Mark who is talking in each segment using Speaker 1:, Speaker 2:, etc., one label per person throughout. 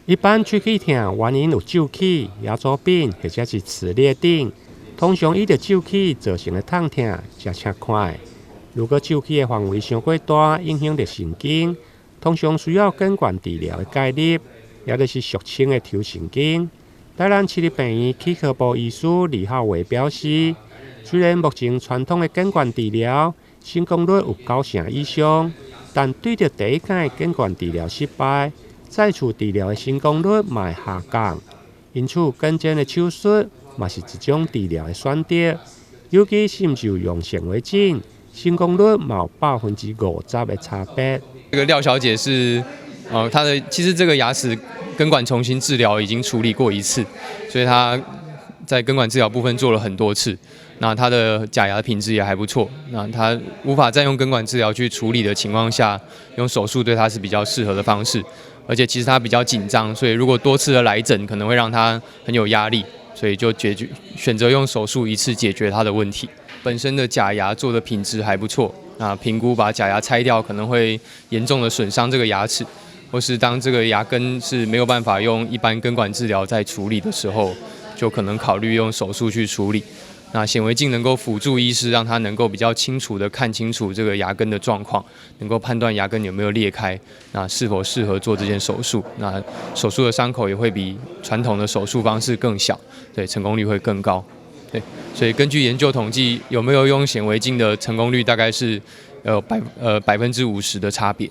Speaker 1: 一般喙齿痛原因有皱起、牙周病或者是齿裂等。通常伊着皱起造成的痛痛才较快。如果皱起的范围伤过大，影响着神经，通常需要根管治疗的介入，也就是俗称的抽神经。台咱市立病院齿科部医师李浩伟表示，虽然目前传统的根管治疗成功率有90%以上，但对着第一届根管治疗失败，再次治疗的成功率嘛会下降。因此，根尖的手术嘛是一种治疗的选择，尤其是毋是有用显微镜，成功率嘛有50%的差别。
Speaker 2: 这个廖小姐是，其实这个牙齿根管重新治疗已经处理过一次，所以她在根管治疗部分做了很多次。那她的假牙品质也还不错。那她无法再用根管治疗去处理的情况下，用手术对她是比较适合的方式。而且其实她比较紧张，所以如果多次的来诊，可能会让她很有压力，所以就选择用手术一次解决她的问题。本身的假牙做的品质还不错，那评估把假牙拆掉可能会严重的损伤这个牙齿，或是当这个牙根是没有办法用一般根管治疗在处理的时候，就可能考虑用手术去处理。那显微镜能够辅助医师，让他能够比较清楚的看清楚这个牙根的状况，能够判断牙根有没有裂开，那是否适合做这件手术。那手术的伤口也会比传统的手术方式更小，对，成功率会更高。对，所以根据研究统计，有没有用显微镜的成功率大概是50%的差别。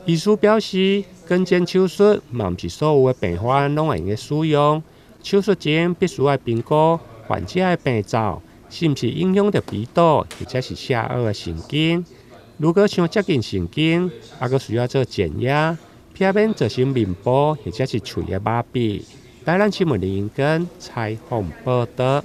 Speaker 1: 医师表示，根尖手术嘛不是所有的病患拢会用使用，手术前必须要评估患者的病灶是毋是影响到鼻窦或者是下颚的神经。如果伤接近神经，还佫需要做减压，避免造成面部或者是喙的麻痹。台南新闻林根采访报道。